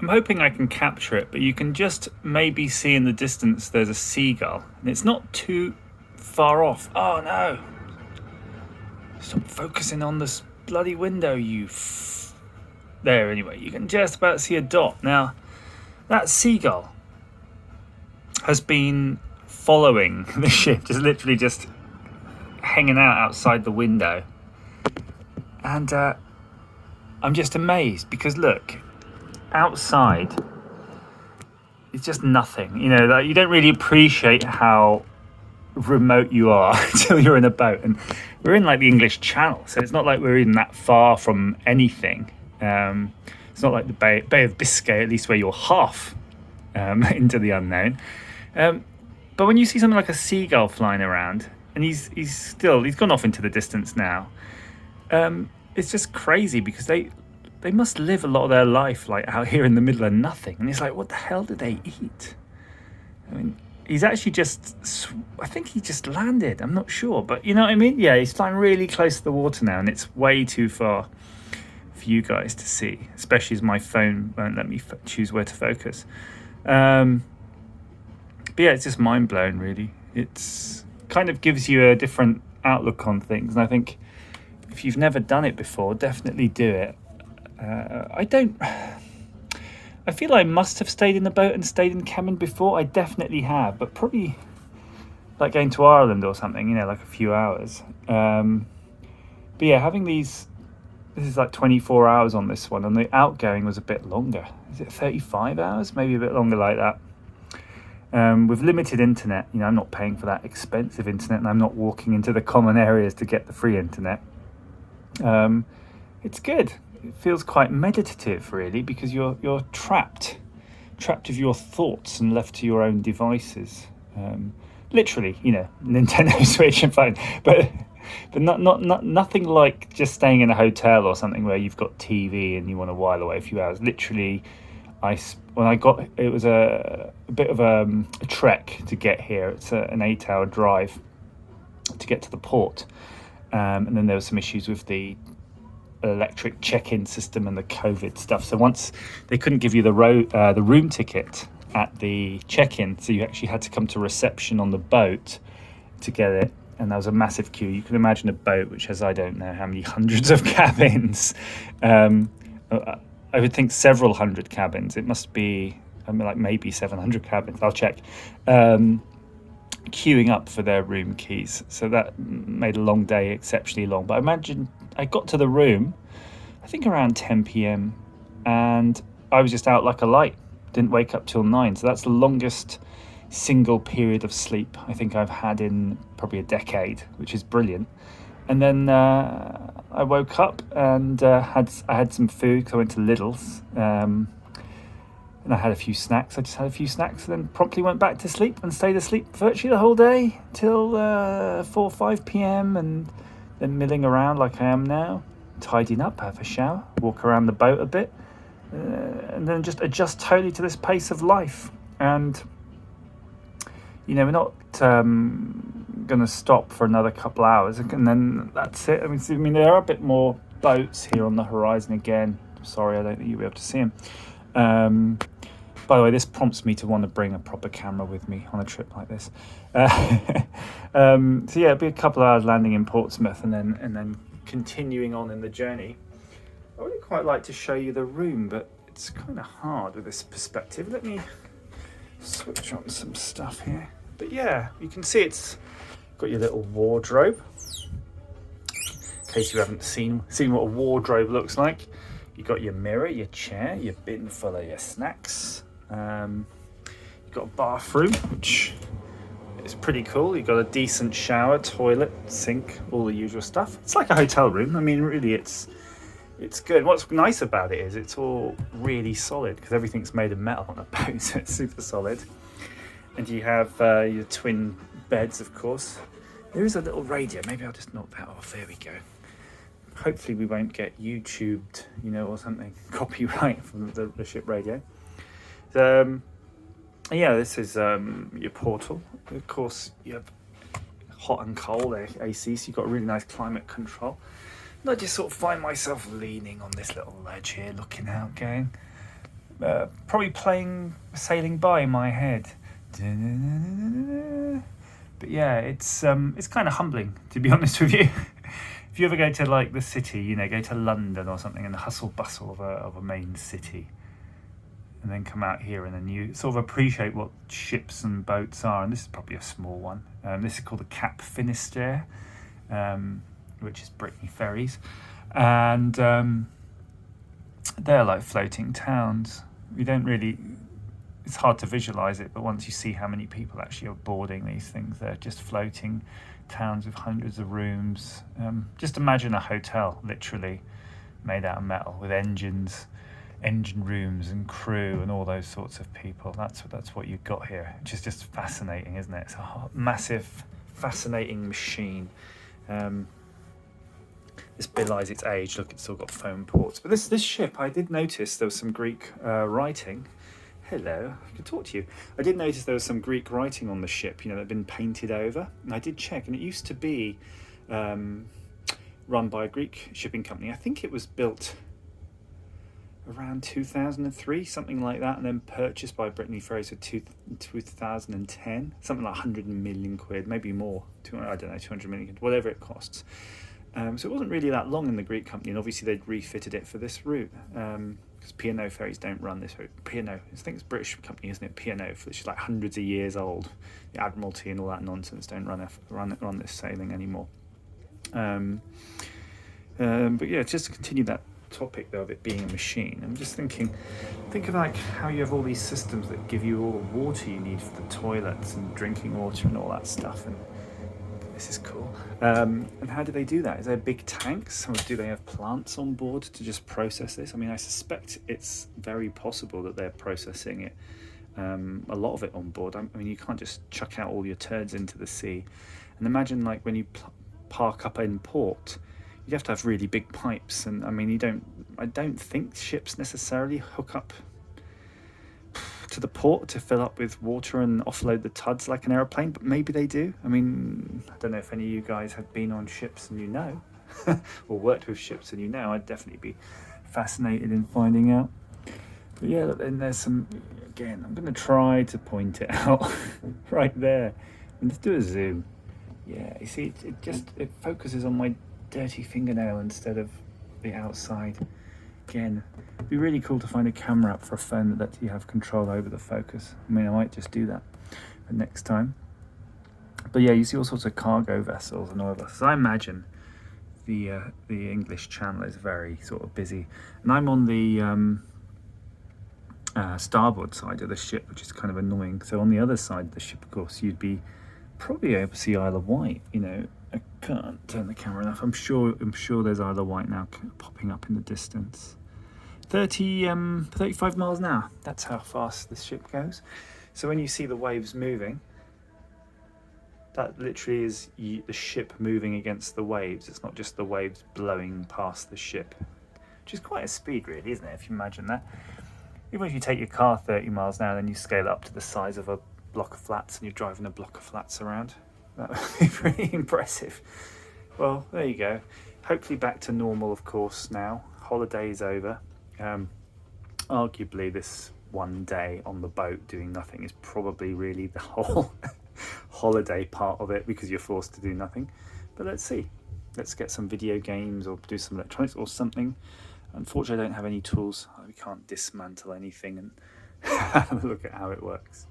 I'm hoping I can capture it, but you can just maybe see in the distance there's a seagull, and it's not too far off. Oh no! Stop focusing on this bloody window, there, anyway, you can just about see a dot. Now, that seagull has been following the ship, just literally just hanging out outside the window. And I'm just amazed because look, outside, it's just nothing. You know, you don't really appreciate how remote you are until you're in a boat. And we're in like the English Channel, so it's not like we're even that far from anything. It's not like the Bay of Biscay, at least, where you're half into the unknown. But when you see something like a seagull flying around, and he's gone off into the distance now, it's just crazy because they must live a lot of their life like out here in the middle of nothing. And it's like, what the hell do they eat? I mean, he's actually I think he just landed. I'm not sure, but you know what I mean? Yeah, he's flying really close to the water now, and it's way too far for you guys to see, especially as my phone won't let me choose where to focus. But yeah, it's just mind-blowing, really. It's kind of gives you a different outlook on things, and I think if you've never done it before, definitely do it. I feel I must have stayed in the boat and stayed in cabin before. I definitely have, but probably like going to Ireland or something, you know, like a few hours. But yeah, having this is like 24 hours on this one, and the outgoing was a bit longer. Is it 35 hours? Maybe a bit longer like that. With limited internet, you know, I'm not paying for that expensive internet, and I'm not walking into the common areas to get the free internet. It's good. It feels quite meditative, really, because you're trapped of your thoughts and left to your own devices. Literally, you know, Nintendo Switch and phone, but nothing like just staying in a hotel or something where you've got TV and you want to while away a few hours. Literally, it was a bit of a trek to get here. It's an 8-hour drive to get to the port, and then there were some issues with the electric check-in system and the COVID stuff. So once they couldn't give you the room ticket at the check-in, so you actually had to come to reception on the boat to get it, and there was a massive queue. You can imagine a boat which has, I don't know how many hundreds of cabins. I would think several hundred cabins. It must be, I mean, like maybe 700 cabins. I'll check. Queuing up for their room keys. So that made a long day exceptionally long. But I imagine I got to the room, I think around 10 p.m. and I was just out like a light. Didn't wake up till 9. So that's the longest single period of sleep I think I've had in probably a decade, which is brilliant. And then I woke up and I had some food because I went to Lidl's, and I had a few snacks. I just had a few snacks and then promptly went back to sleep and stayed asleep virtually the whole day till 4 or 5 p.m. and then milling around like I am now, tidying up, have a shower, walk around the boat a bit, and then just adjust totally to this pace of life. And you know, we're not going to stop for another couple hours, and then that's it. I mean, there are a bit more boats here on the horizon again. Sorry, I don't think you'll be able to see them. By the way, this prompts me to want to bring a proper camera with me on a trip like this. So yeah, it'll be a couple of hours landing in Portsmouth, and then continuing on in the journey. I would quite like to show you the room, but it's kind of hard with this perspective. Let me switch on some stuff here. But yeah, you can see it's got your little wardrobe. In case you haven't seen what a wardrobe looks like, you've got your mirror, your chair, your bin full of your snacks. You've got a bathroom, which is pretty cool. You've got a decent shower, toilet, sink, all the usual stuff. It's like a hotel room. I mean, really, it's good. What's nice about it is it's all really solid because everything's made of metal on a boat, so it's super solid. And you have your twin beds, of course. There is a little radio. Maybe I'll just knock that off. There we go. Hopefully we won't get YouTubed, you know, or something. Copyright from the ship radio. Yeah, this is your portal. Of course, you have hot and cold AC, so you've got really nice climate control. And I just sort of find myself leaning on this little ledge here, looking out, going, probably sailing by in my head. But yeah, it's kind of humbling, to be honest with you. If you ever go to like the city, you know, go to London or something, and the hustle bustle of a main city, and then come out here, and then you sort of appreciate what ships and boats are. And this is probably a small one. This is called the Cap Finisterre, which is Brittany ferries, and they're like floating towns. You don't really, it's hard to visualize it, but once you see how many people actually are boarding these things, they're just floating towns with hundreds of rooms. Just imagine a hotel literally made out of metal with engine rooms and crew and all those sorts of people. That's what you've got here, which is just fascinating, isn't it? It's a massive, fascinating machine. This belies its age. Look, it's still got foam ports. But this ship, I did notice there was some Greek writing. Hello, I can talk to you. I did notice there was some Greek writing on the ship, you know, that had been painted over. And I did check, and it used to be run by a Greek shipping company. I think it was built around 2003, something like that, and then purchased by Brittany Ferries for 2010, something like 100 million quid, maybe more. I don't know, 200 million, whatever it costs. So it wasn't really that long in the Greek company, and obviously they'd refitted it for this route, because P&O ferries don't run this route. P&O, I think it's a British company, isn't it? P&O, which is like hundreds of years old. The Admiralty and all that nonsense don't run this sailing anymore. But yeah, just to continue that topic though of it being a machine, I'm just think of like how you have all these systems that give you all the water you need for the toilets and drinking water and all that stuff, and this is cool. And how do they do that? Is there big tanks, or do they have plants on board to just process this? I mean, I suspect it's very possible that they're processing it, a lot of it on board. I mean, you can't just chuck out all your turds into the sea. And imagine like when you park up in port, you'd have to have really big pipes. And I mean, I don't think ships necessarily hook up to the port to fill up with water and offload the tuds like an aeroplane, but maybe they do. I mean, I don't know if any of you guys have been on ships and you know, or worked with ships and you know. I'd definitely be fascinated in finding out. But yeah, then there's some, again, I'm going to try to point it out right there. And let's do a zoom. Yeah, you see, it focuses on my dirty fingernail instead of the outside. Again, it'd be really cool to find a camera app for a phone that lets you have control over the focus. I mean, I might just do that for next time. But yeah, you see all sorts of cargo vessels and oil vessels. I imagine the English Channel is very sort of busy. And I'm on the starboard side of the ship, which is kind of annoying. So on the other side of the ship, of course, you'd be probably able to see Isle of Wight. You know, I can't turn the camera enough. I'm sure there's Isle of Wight now popping up in the distance. 35 miles an hour. That's how fast this ship goes. So when you see the waves moving, that literally is the ship moving against the waves. It's not just the waves blowing past the ship, which is quite a speed, really, isn't it? If you imagine that. Even if you take your car 30 miles an hour, then you scale it up to the size of a block of flats and you're driving a block of flats around. That would be pretty impressive. Well, there you go. Hopefully back to normal, of course, now. Holiday is over. Arguably this one day on the boat doing nothing is probably really the whole holiday part of it, because you're forced to do nothing. But let's see. Let's get some video games or do some electronics or something. Unfortunately, I don't have any tools. We can't dismantle anything and have a look at how it works.